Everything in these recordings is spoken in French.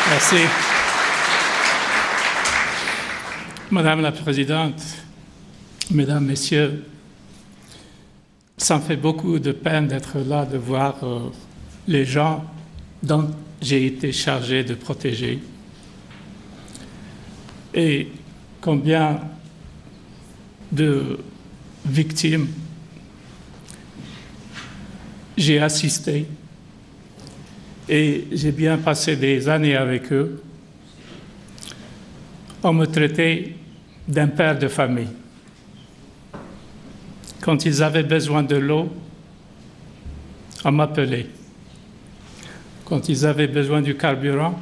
Merci. Madame la Présidente, Mesdames, Messieurs, ça me fait beaucoup de peine d'être là, de voir les gens dont j'ai été chargé de protéger. Et combien de victimes j'ai assisté. Et j'ai bien passé des années avec eux. On me traitait d'un père de famille. Quand ils avaient besoin de l'eau, on m'appelait. Quand ils avaient besoin du carburant,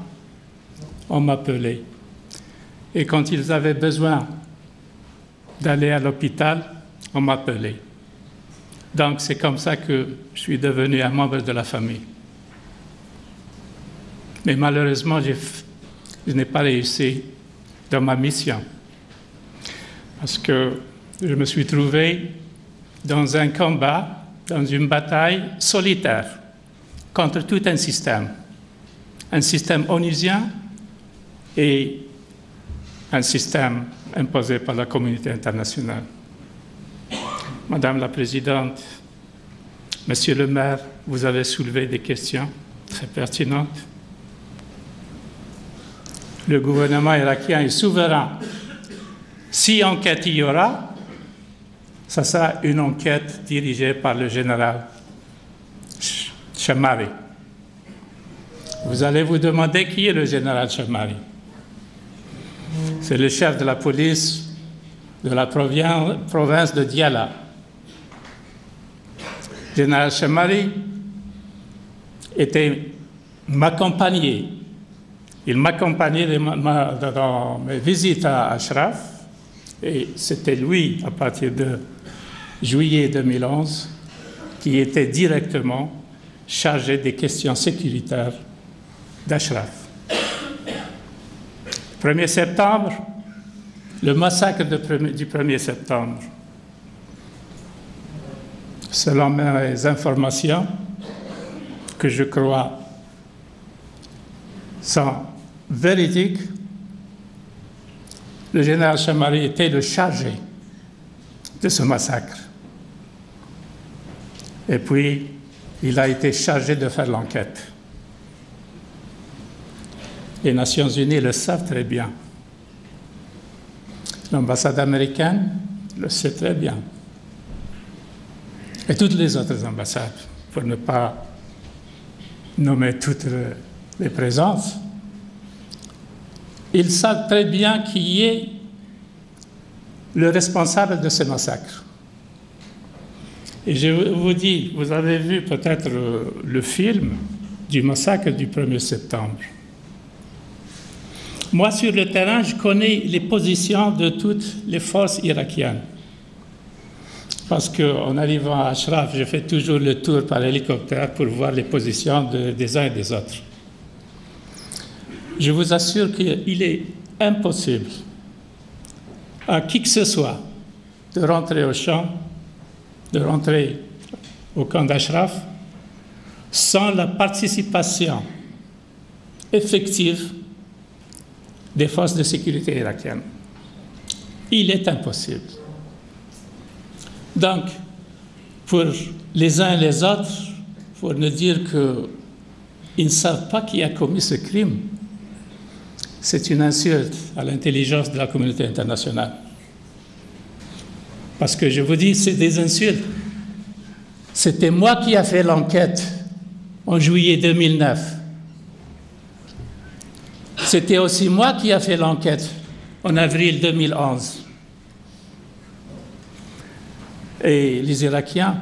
on m'appelait. Et quand ils avaient besoin d'aller à l'hôpital, on m'appelait. Donc c'est comme ça que je suis devenu un membre de la famille. Mais malheureusement, je n'ai pas réussi dans ma mission. Parce que je me suis trouvé dans un combat, dans une bataille solitaire contre tout un système onusien et un système imposé par la communauté internationale. Madame la Présidente, Monsieur le maire, vous avez soulevé des questions très pertinentes. Le gouvernement irakien est souverain. Si enquête il y aura, ça sera une enquête dirigée par le général Chamari. Vous allez vous demander qui est le général Chamari. C'est le chef de la police de la province de Diyala. Le général Chamari m'accompagnait. Il m'accompagnait dans mes visites à Ashraf. Et c'était lui, à partir de juillet 2011, qui était directement chargé des questions sécuritaires d'Ashraf. 1er septembre, le massacre du 1er septembre. Selon mes informations, que je crois sont véridiques, le général Chamari était le chargé de ce massacre. Et puis, il a été chargé de faire l'enquête. Les Nations Unies le savent très bien. L'ambassade américaine le sait très bien. Et toutes les autres ambassades, pour ne pas nommer toutes les présences, ils savent très bien qui est le responsable de ce massacre. Et je vous dis, vous avez vu peut-être le film du massacre du 1er septembre. Moi, sur le terrain, je connais les positions de toutes les forces irakiennes. Parce qu'en arrivant à Ashraf, je fais toujours le tour par hélicoptère pour voir les positions des uns et des autres. Je vous assure qu'il est impossible à qui que ce soit de rentrer au champ, de rentrer au camp d'Ashraf sans la participation effective des forces de sécurité irakiennes. Il est impossible. Donc, pour les uns et les autres, pour ne dire qu'ils ne savent pas qui a commis ce crime, c'est une insulte à l'intelligence de la communauté internationale. Parce que je vous dis, c'est des insultes. C'était moi qui ai fait l'enquête en juillet 2009. C'était aussi moi qui ai fait l'enquête en avril 2011. Et les Irakiens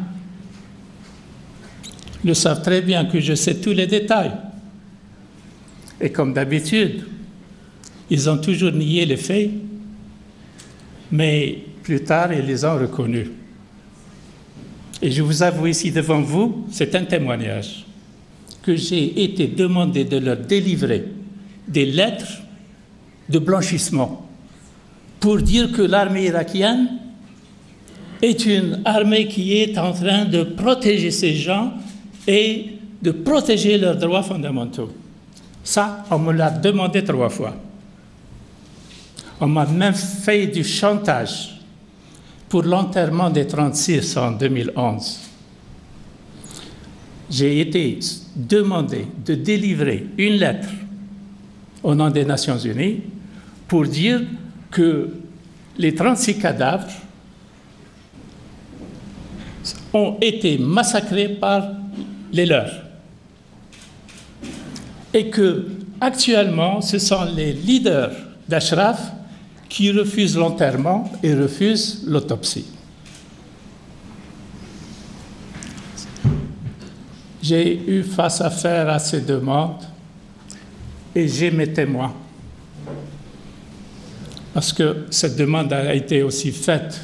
le savent très bien que je sais tous les détails. Et comme d'habitude, ils ont toujours nié les faits, mais plus tard, ils les ont reconnus. Et je vous avoue ici devant vous, c'est un témoignage que j'ai été demandé de leur délivrer des lettres de blanchissement pour dire que l'armée irakienne est une armée qui est en train de protéger ces gens et de protéger leurs droits fondamentaux. Ça, on me l'a demandé 3 fois. On m'a même fait du chantage pour l'enterrement des 36 en 2011. J'ai été demandé de délivrer une lettre au nom des Nations Unies pour dire que les 36 cadavres ont été massacrés par les leurs. Et que, actuellement, ce sont les leaders d'Ashraf qui refusent l'enterrement et refusent l'autopsie. J'ai eu face à faire à ces demandes et j'ai mes témoins. Parce que cette demande a été aussi faite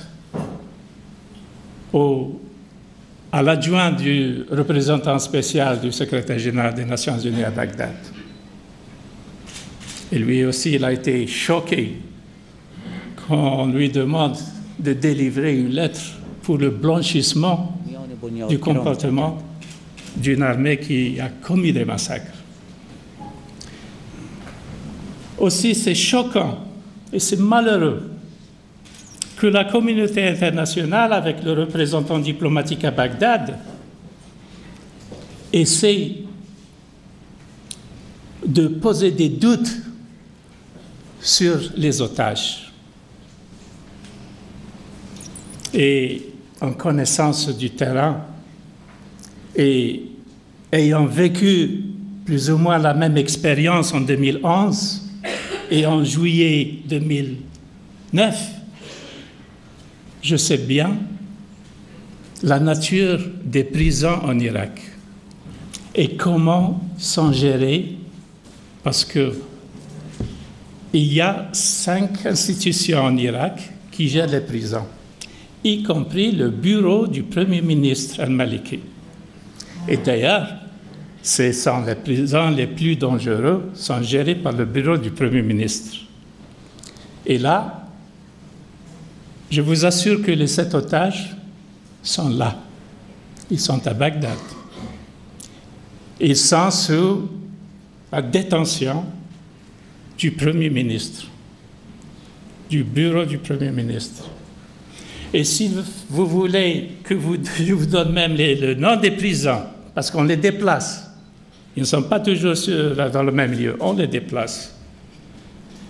à l'adjoint du représentant spécial du secrétaire général des Nations Unies à Bagdad. Et lui aussi, il a été choqué quand on lui demande de délivrer une lettre pour le blanchissement du comportement d'une armée qui a commis des massacres. Aussi, c'est choquant et c'est malheureux que la communauté internationale, avec le représentant diplomatique à Bagdad, essaie de poser des doutes sur les otages. Et en connaissance du terrain et ayant vécu plus ou moins la même expérience en 2011 et en juillet 2009, je sais bien la nature des prisons en Irak et comment s'en gérer, parce qu'il y a 5 institutions en Irak qui gèrent les prisons, y compris le bureau du Premier ministre al-Maliki. Et d'ailleurs, les prisons les plus dangereuses sont gérées par le bureau du Premier ministre. Et là, je vous assure que les 7 otages sont là. Ils sont à Bagdad. Ils sont sous la détention du Premier ministre, du bureau du Premier ministre. Et si vous voulez que je vous donne même le nom des prisons, parce qu'on les déplace, ils ne sont pas toujours dans le même lieu, on les déplace.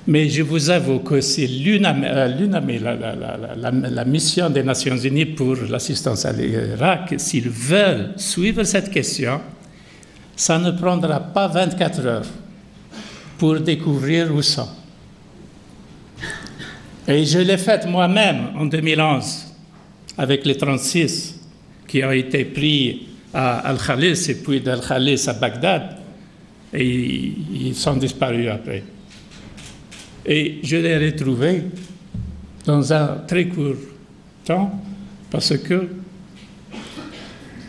Mais je vous avoue que c'est la mission des Nations Unies pour l'assistance à l'Irak. S'ils veulent suivre cette question, ça ne prendra pas 24 heures pour découvrir où sont. Et je l'ai fait moi-même en 2011 avec les 36 qui ont été pris à Al-Khalis et puis d'Al-Khalis à Bagdad, et ils sont disparus après. Et je l'ai retrouvé dans un très court temps parce que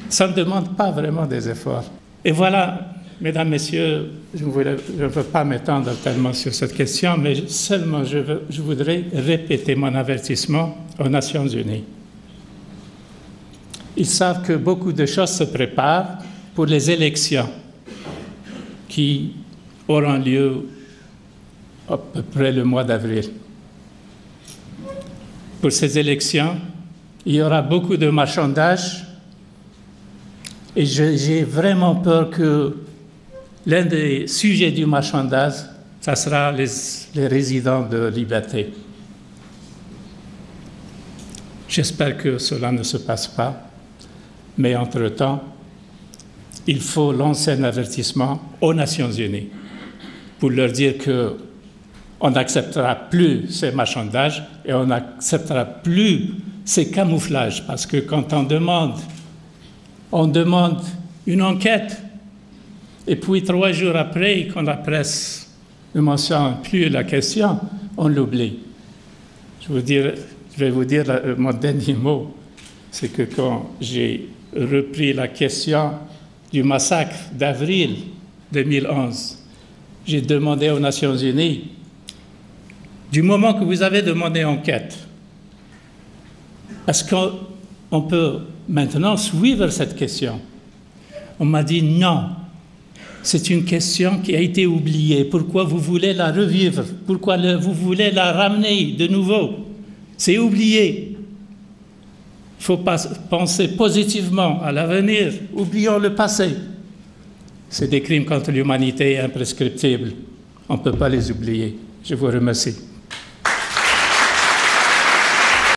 ça ne demande pas vraiment des efforts. Et voilà, mesdames, messieurs, je ne veux pas m'étendre tellement sur cette question, mais seulement je voudrais répéter mon avertissement aux Nations Unies. Ils savent que beaucoup de choses se préparent pour les élections qui auront lieu à peu près le mois d'avril. Pour ces élections, il y aura beaucoup de marchandage et j'ai vraiment peur que l'un des sujets du marchandage, ça sera les résidents de Liberté. J'espère que cela ne se passe pas, mais entre-temps, il faut lancer un avertissement aux Nations Unies pour leur dire qu'on n'acceptera plus ces marchandages et on n'acceptera plus ces camouflages, parce que quand on demande une enquête et puis 3 jours après, quand la presse ne mentionne plus la question, on l'oublie. Je vais vous dire mon dernier mot, c'est que quand j'ai repris la question du massacre d'avril 2011, j'ai demandé aux Nations Unies, du moment que vous avez demandé enquête, est-ce qu'on peut maintenant suivre cette question? On m'a dit non, C'est une question qui a été oubliée. Pourquoi vous voulez la revivre? Pourquoi vous voulez la ramener de nouveau? C'est oublié. Il faut penser positivement à l'avenir. Oublions le passé. C'est des crimes contre l'humanité imprescriptibles. On ne peut pas les oublier. Je vous remercie.